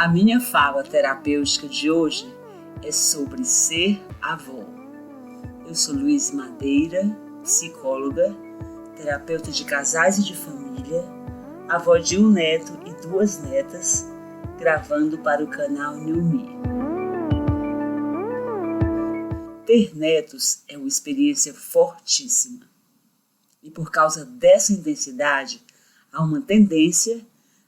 A minha fala terapêutica de hoje é sobre ser avó. Eu sou Luiz Madeira, psicóloga, terapeuta de casais e de família, avó de um neto e duas netas, gravando para o canal New Me. Ter netos é uma experiência fortíssima. E por causa dessa intensidade, há uma tendência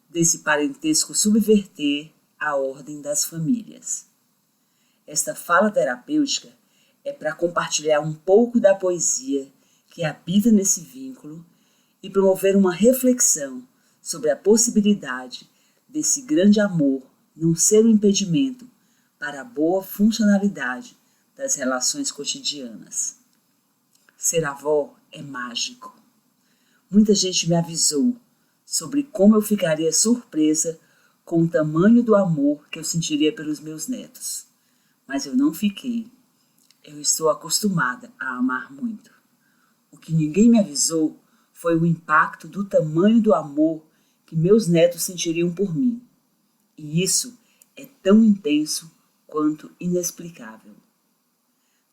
desse parentesco subverter a ordem das famílias. Esta fala terapêutica é para compartilhar um pouco da poesia que habita nesse vínculo e promover uma reflexão sobre a possibilidade desse grande amor não ser um impedimento para a boa funcionalidade das relações cotidianas. Ser avó é mágico. Muita gente me avisou sobre como eu ficaria surpresa com o tamanho do amor que eu sentiria pelos meus netos. Mas eu não fiquei. Eu estou acostumada a amar muito. O que ninguém me avisou foi o impacto do tamanho do amor que meus netos sentiriam por mim. E isso é tão intenso quanto inexplicável.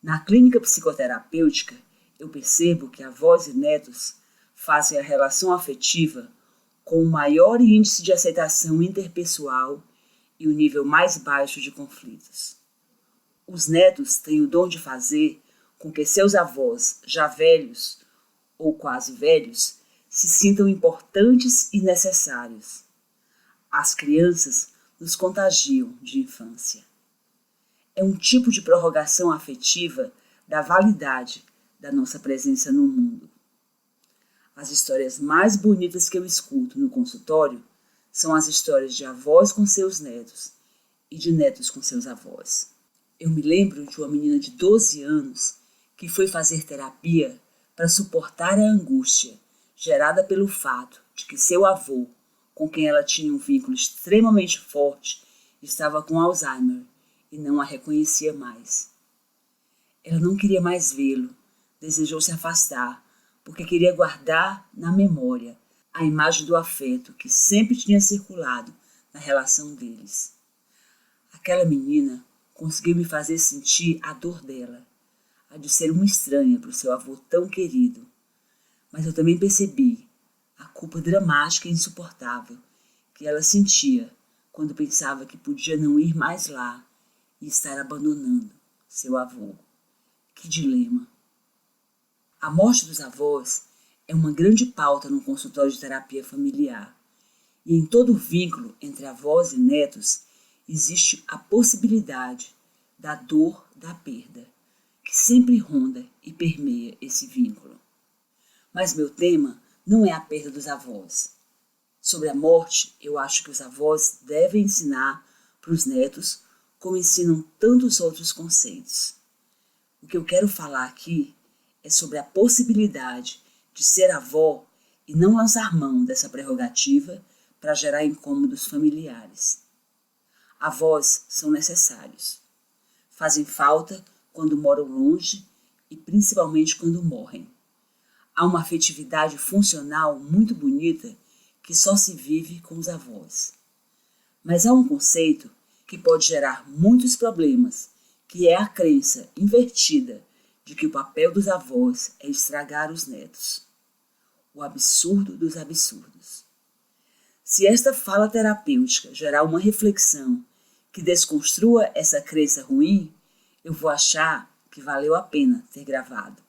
Na clínica psicoterapêutica, eu percebo que avós e netos fazem a relação afetiva com o maior índice de aceitação interpessoal e o nível mais baixo de conflitos. Os netos têm o dom de fazer com que seus avós, já velhos ou quase velhos, se sintam importantes e necessários. As crianças nos contagiam de infância. É um tipo de prorrogação afetiva da validade da nossa presença no mundo. As histórias mais bonitas que eu escuto no consultório são as histórias de avós com seus netos e de netos com seus avós. Eu me lembro de uma menina de 12 anos que foi fazer terapia para suportar a angústia gerada pelo fato de que seu avô, com quem ela tinha um vínculo extremamente forte, estava com Alzheimer e não a reconhecia mais. Ela não queria mais vê-lo, desejou se afastar, porque queria guardar na memória a imagem do afeto que sempre tinha circulado na relação deles. Aquela menina conseguiu me fazer sentir a dor dela, a de ser uma estranha para o seu avô tão querido. Mas eu também percebi a culpa dramática e insuportável que ela sentia quando pensava que podia não ir mais lá e estar abandonando seu avô. Que dilema! A morte dos avós é uma grande pauta no consultório de terapia familiar. E em todo vínculo entre avós e netos existe a possibilidade da dor da perda, que sempre ronda e permeia esse vínculo. Mas meu tema não é a perda dos avós. Sobre a morte, eu acho que os avós devem ensinar para os netos como ensinam tantos outros conceitos. O que eu quero falar aqui é sobre a possibilidade de ser avó e não lançar mão dessa prerrogativa para gerar incômodos familiares. Avós são necessários. Fazem falta quando moram longe e principalmente quando morrem. Há uma afetividade funcional muito bonita que só se vive com os avós. Mas há um conceito que pode gerar muitos problemas, que é a crença invertida de que o papel dos avós é estragar os netos. O absurdo dos absurdos. Se esta fala terapêutica gerar uma reflexão que desconstrua essa crença ruim, eu vou achar que valeu a pena ter gravado.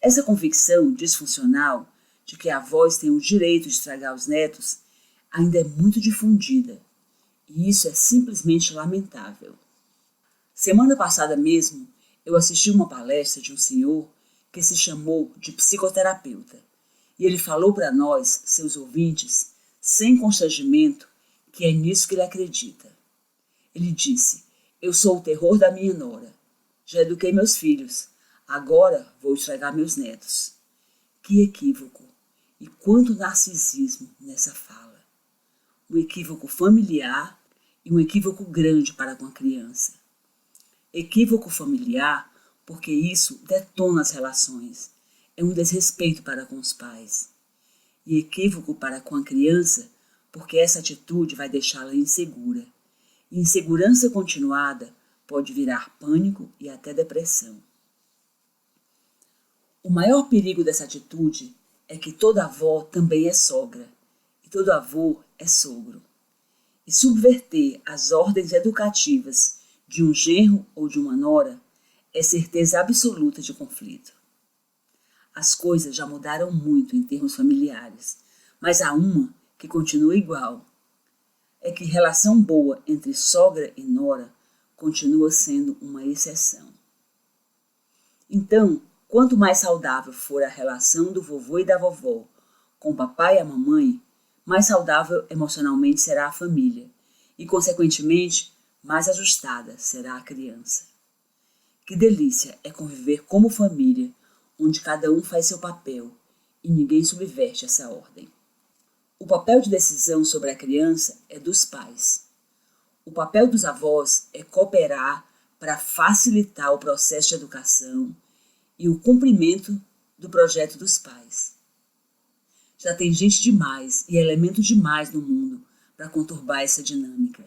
Essa convicção disfuncional de que avós têm o direito de estragar os netos ainda é muito difundida, e isso é simplesmente lamentável. Semana passada mesmo, eu assisti uma palestra de um senhor que se chamou de psicoterapeuta, e ele falou para nós, seus ouvintes, sem constrangimento, que é nisso que ele acredita. Ele disse: eu sou o terror da minha nora, já eduquei meus filhos, agora vou estragar meus netos. Que equívoco e quanto narcisismo nessa fala. Um equívoco familiar e um equívoco grande para com a criança. Equívoco familiar porque isso detona as relações, é um desrespeito para com os pais. E equívoco para com a criança porque essa atitude vai deixá-la insegura. E insegurança continuada pode virar pânico e até depressão. O maior perigo dessa atitude é que toda avó também é sogra e todo avô é sogro. E subverter as ordens educativas de um genro ou de uma nora é certeza absoluta de conflito. As coisas já mudaram muito em termos familiares, mas há uma que continua igual. É que relação boa entre sogra e nora continua sendo uma exceção. Então, quanto mais saudável for a relação do vovô e da vovó com o papai e a mamãe, mais saudável emocionalmente será a família e, consequentemente, mais ajustada será a criança. Que delícia é conviver como família, onde cada um faz seu papel e ninguém subverte essa ordem. O papel de decisão sobre a criança é dos pais. O papel dos avós é cooperar para facilitar o processo de educação e o cumprimento do projeto dos pais. Já tem gente demais e elemento demais no mundo para conturbar essa dinâmica.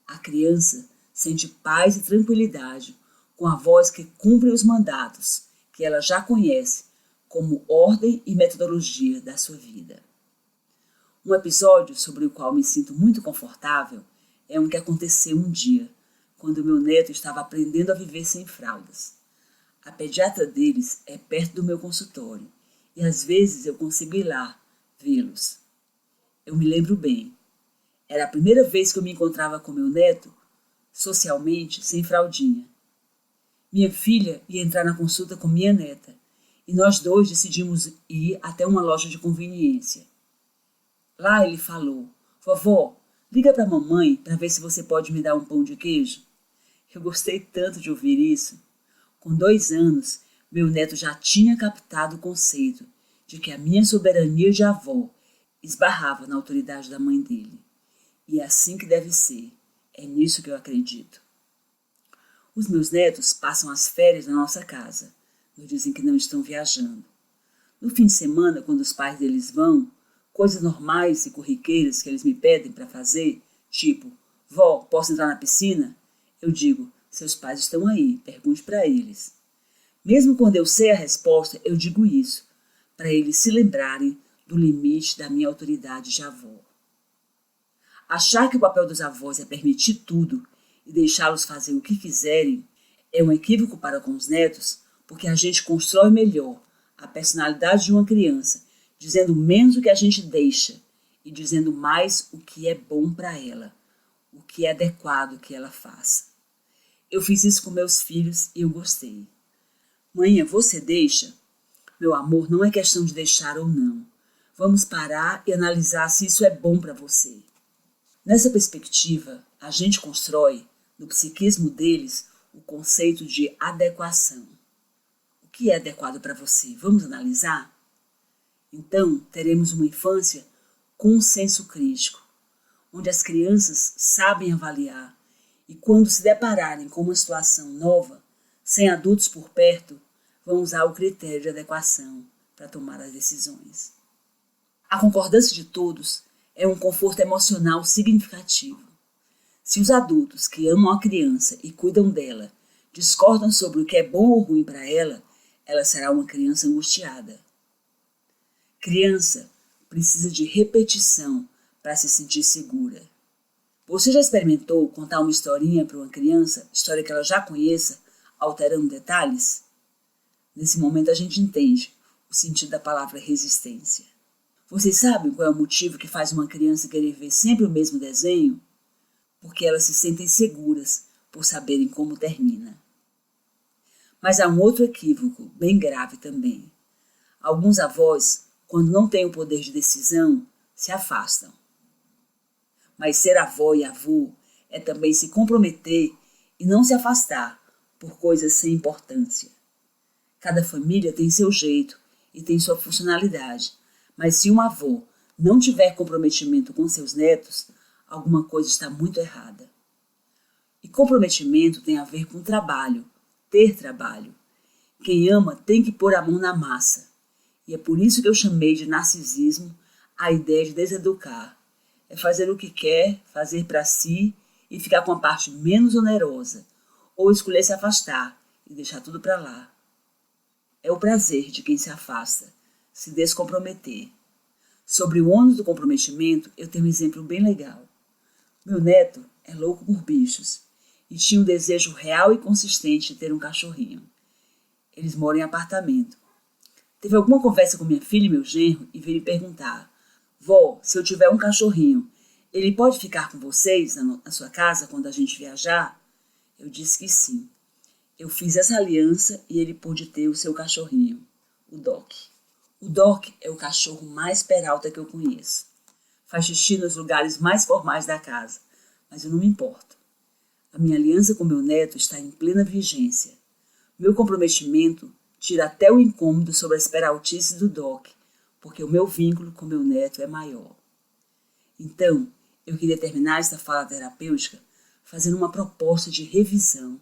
A criança sente paz e tranquilidade com avós que cumprem os mandatos que ela já conhece como ordem e metodologia da sua vida. Um episódio sobre o qual me sinto muito confortável é um que aconteceu um dia, quando meu neto estava aprendendo a viver sem fraldas. A pediatra deles é perto do meu consultório e às vezes eu consigo ir lá vê-los. Eu me lembro bem. Era a primeira vez que eu me encontrava com meu neto, socialmente, sem fraldinha. Minha filha ia entrar na consulta com minha neta e nós dois decidimos ir até uma loja de conveniência. Lá ele falou: "Vovó, liga para a mamãe para ver se você pode me dar um pão de queijo." Eu gostei tanto de ouvir isso. Com 2 anos, meu neto já tinha captado o conceito de que a minha soberania de avó esbarrava na autoridade da mãe dele. E é assim que deve ser. É nisso que eu acredito. Os meus netos passam as férias na nossa casa, nos dizem que não estão viajando. No fim de semana, quando os pais deles vão, coisas normais e corriqueiras que eles me pedem para fazer, tipo: "Vó, posso entrar na piscina?" Eu digo: "Seus pais estão aí, pergunte para eles." Mesmo quando eu sei a resposta, eu digo isso, para eles se lembrarem do limite da minha autoridade de avó. Achar que o papel dos avós é permitir tudo e deixá-los fazer o que quiserem é um equívoco para com os netos, porque a gente constrói melhor a personalidade de uma criança, dizendo menos o que a gente deixa e dizendo mais o que é bom para ela, o que é adequado que ela faça. Eu fiz isso com meus filhos e eu gostei. "Mãe, você deixa?" "Meu amor, não é questão de deixar ou não. Vamos parar e analisar se isso é bom para você." Nessa perspectiva, a gente constrói, no psiquismo deles, o conceito de adequação. O que é adequado para você? Vamos analisar? Então, teremos uma infância com um senso crítico, onde as crianças sabem avaliar e, quando se depararem com uma situação nova, sem adultos por perto, vão usar o critério de adequação para tomar as decisões. A concordância de todos é um conforto emocional significativo. Se os adultos que amam a criança e cuidam dela discordam sobre o que é bom ou ruim para ela, ela será uma criança angustiada. Criança precisa de repetição para se sentir segura. Você já experimentou contar uma historinha para uma criança, história que ela já conheça, alterando detalhes? Nesse momento a gente entende o sentido da palavra resistência. Vocês sabem qual é o motivo que faz uma criança querer ver sempre o mesmo desenho? Porque elas se sentem seguras por saberem como termina. Mas há um outro equívoco, bem grave também. Alguns avós, quando não têm o poder de decisão, se afastam. Mas ser avó e avô é também se comprometer e não se afastar por coisas sem importância. Cada família tem seu jeito e tem sua funcionalidade, mas se um avô não tiver comprometimento com seus netos, alguma coisa está muito errada. E comprometimento tem a ver com trabalho, ter trabalho. Quem ama tem que pôr a mão na massa. E é por isso que eu chamei de narcisismo a ideia de deseducar, é fazer o que quer, fazer para si e ficar com a parte menos onerosa, ou escolher se afastar e deixar tudo para lá. É o prazer de quem se afasta, se descomprometer. Sobre o ônus do comprometimento, eu tenho um exemplo bem legal. Meu neto é louco por bichos e tinha um desejo real e consistente de ter um cachorrinho. Eles moram em apartamento. Teve alguma conversa com minha filha e meu genro e veio me perguntar: vó, se eu tiver um cachorrinho, ele pode ficar com vocês na sua casa quando a gente viajar? Eu disse que sim. Eu fiz essa aliança e ele pôde ter o seu cachorrinho, o Doc. O Doc é o cachorro mais peralta que eu conheço. Faz xixi nos lugares mais formais da casa, mas eu não me importo. A minha aliança com meu neto está em plena vigência. Meu comprometimento tira até o incômodo sobre as peraltices do Doc, porque o meu vínculo com meu neto é maior. Então, eu queria terminar esta fala terapêutica fazendo uma proposta de revisão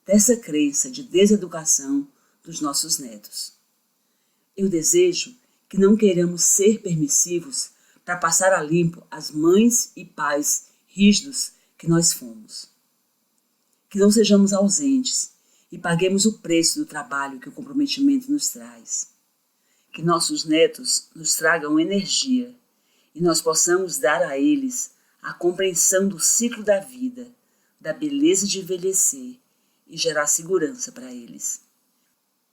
dessa crença de deseducação dos nossos netos. Eu desejo que não queiramos ser permissivos para passar a limpo as mães e pais rígidos que nós fomos. Que não sejamos ausentes e paguemos o preço do trabalho que o comprometimento nos traz. Que nossos netos nos tragam energia e nós possamos dar a eles a compreensão do ciclo da vida, da beleza de envelhecer e gerar segurança para eles.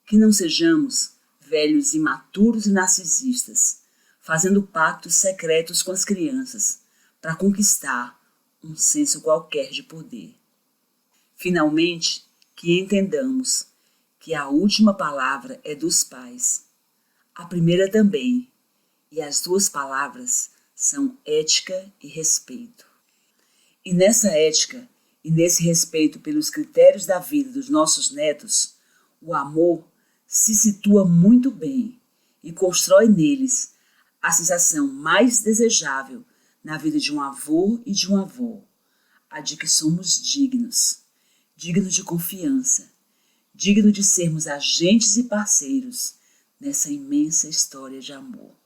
Que não sejamos velhos imaturos e narcisistas, fazendo pactos secretos com as crianças para conquistar um senso qualquer de poder. Finalmente, que entendamos que a última palavra é dos pais, a primeira também, e as duas palavras são ética e respeito. E nessa ética e nesse respeito pelos critérios da vida dos nossos netos, o amor se situa muito bem e constrói neles a sensação mais desejável na vida de um avô e de uma avó, a de que somos dignos de confiança, digno de sermos agentes e parceiros nessa imensa história de amor.